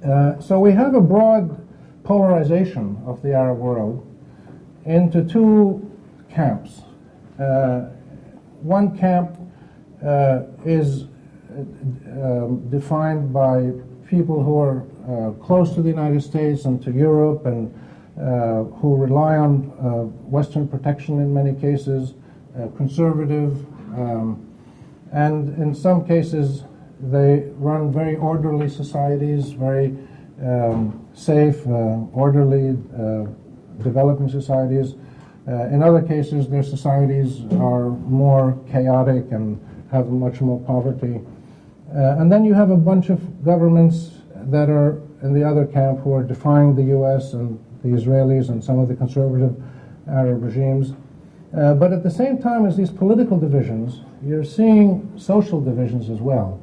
So we have a broad polarization of the Arab world into two camps. One camp is defined by people who are close to the United States and to Europe, and who rely on Western protection in many cases, conservative, and in some cases they run very orderly societies, very safe, orderly developing societies. In other cases, their societies are more chaotic and have much more poverty. And then you have a bunch of governments that are in the other camp who are defying the U.S. and the Israelis and some of the conservative Arab regimes. But at the same time as these political divisions, you're seeing social divisions as well.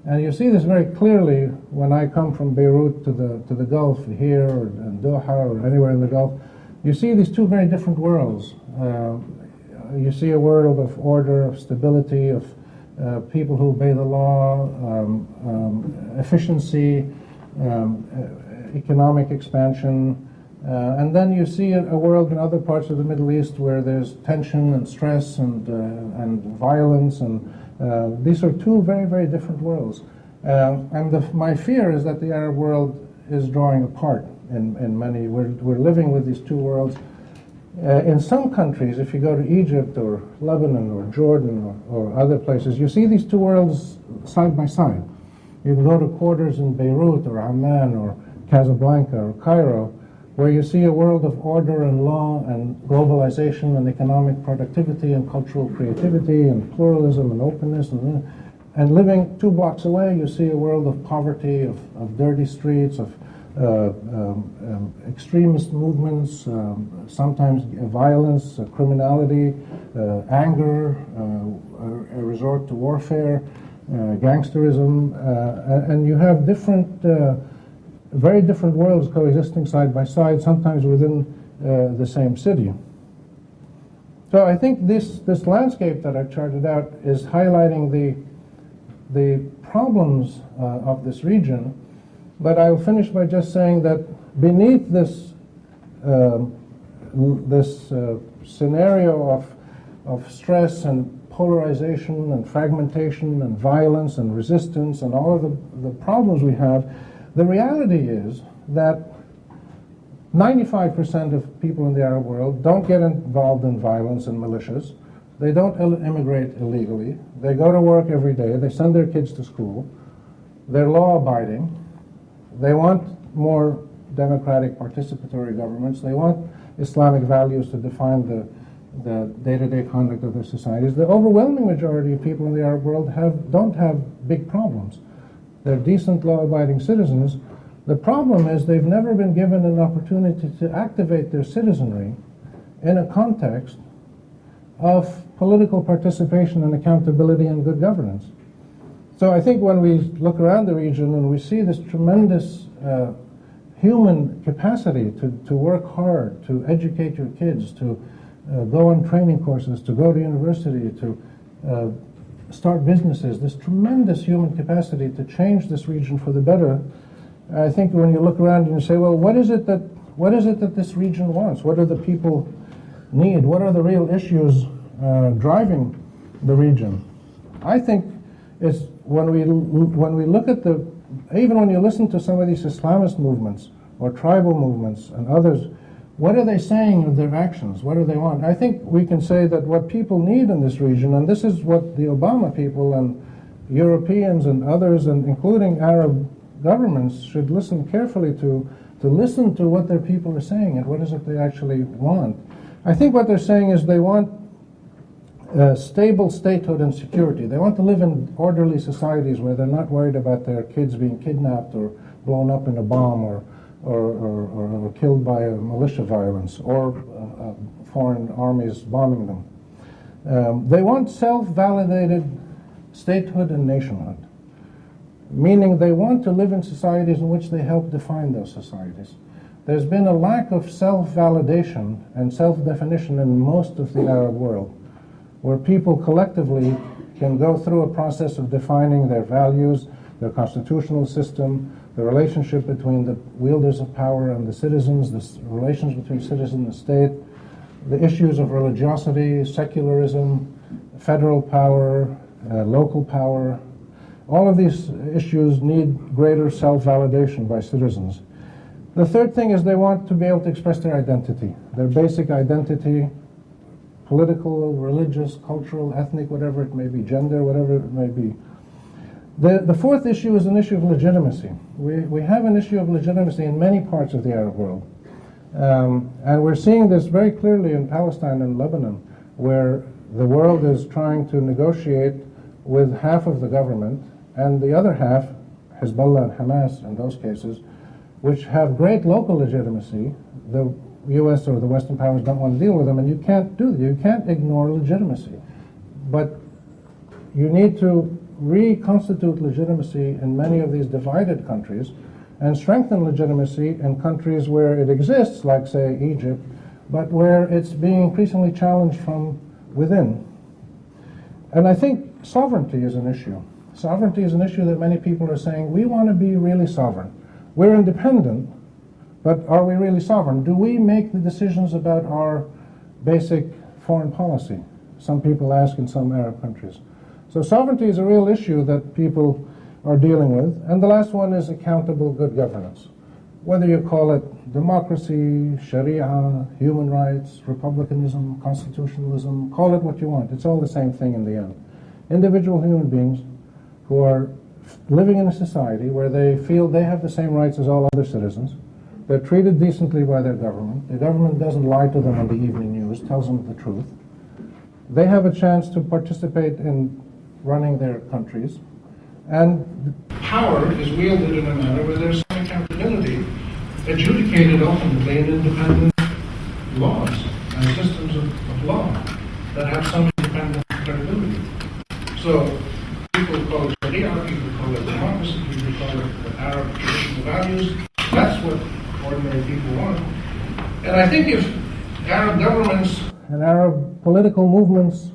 And you see this very clearly when I come from Beirut to the Gulf here, or in Doha, or anywhere in the Gulf. You see these two very different worlds. You see a world of order, of stability, of people who obey the law, efficiency, economic expansion. And then you see a world in other parts of the Middle East where there's tension and stress and violence, and these are two very, very different worlds. And my fear is that the Arab world is drawing apart in many. We're living with these two worlds. In some countries, if you go to Egypt or Lebanon or Jordan or other places, you see these two worlds side by side. You can go to quarters in Beirut or Amman or Casablanca or Cairo, where you see a world of order and law and globalization and economic productivity and cultural creativity and pluralism and openness. And living 2 blocks away, you see a world of poverty, of dirty streets, of extremist movements, sometimes violence, criminality, anger, a resort to warfare, gangsterism, and you have very different worlds coexisting side by side, sometimes within the same city. So I think this landscape that I've charted out is highlighting the problems of this region. But I'll finish by just saying that beneath this scenario of stress and polarization and fragmentation and violence and resistance and all of the problems we have, the reality is that 95% of people in the Arab world don't get involved in violence and militias. They don't immigrate illegally. They go to work every day. They send their kids to school. They're law-abiding. They want more democratic participatory governments. They want Islamic values to define the day-to-day conduct of their societies. The overwhelming majority of people in the Arab world don't have big problems. They're decent, law-abiding citizens. The problem is they've never been given an opportunity to activate their citizenry in a context of political participation and accountability and good governance. So I think when we look around the region and we see this tremendous human capacity to work hard, to educate your kids, to go on training courses, to go to university, to start businesses, this tremendous human capacity to change this region for the better. I think when you look around and you say, well, what is it that this region wants? What do the people need? What are the real issues driving the region? I think it's when we look at even when you listen to some of these Islamist movements or tribal movements and others, what are they saying with their actions? What do they want? I think we can say that what people need in this region, and this is what the Obama people and Europeans and others, and including Arab governments, should listen carefully to listen to what their people are saying and what is it they actually want. I think what they're saying is they want stable statehood and security. They want to live in orderly societies where they're not worried about their kids being kidnapped or blown up in a bomb or killed by militia violence or foreign armies bombing them. They want self-validated statehood and nationhood, meaning they want to live in societies in which they help define those societies. There's been a lack of self-validation and self-definition in most of the Arab world, where people collectively can go through a process of defining their values, their constitutional system, the relationship between the wielders of power and the citizens, the relations between citizen and state, the issues of religiosity, secularism, federal power, local power. All of these issues need greater self-validation by citizens. The third thing is they want to be able to express their identity, their basic identity, political, religious, cultural, ethnic, whatever it may be, gender, whatever it may be. The fourth issue is an issue of legitimacy. We have an issue of legitimacy in many parts of the Arab world. And we're seeing this very clearly in Palestine and Lebanon, where the world is trying to negotiate with half of the government and the other half, Hezbollah and Hamas in those cases, which have great local legitimacy. The U.S. or the Western powers don't want to deal with them, and you can't do that. You can't ignore legitimacy. But you need to reconstitute legitimacy in many of these divided countries and strengthen legitimacy in countries where it exists, like, say, Egypt, but where it's being increasingly challenged from within. And I think sovereignty is an issue. Sovereignty is an issue that many people are saying, we want to be really sovereign. We're independent, but are we really sovereign? Do we make the decisions about our basic foreign policy? Some people ask in some Arab countries. So sovereignty is a real issue that people are dealing with. And the last one is accountable good governance. Whether you call it democracy, Sharia, human rights, republicanism, constitutionalism, call it what you want. It's all the same thing in the end. Individual human beings who are living in a society where they feel they have the same rights as all other citizens. They're treated decently by their government. The government doesn't lie to them on the evening news, tells them the truth. They have a chance to participate in running their countries. And power is wielded in a manner where there's some accountability, adjudicated ultimately in independent laws and systems of law that have some independent credibility. So people call it Sharia, people call it democracy, people call it Arab traditional values. That's what ordinary people want. And I think if Arab governments and Arab political movements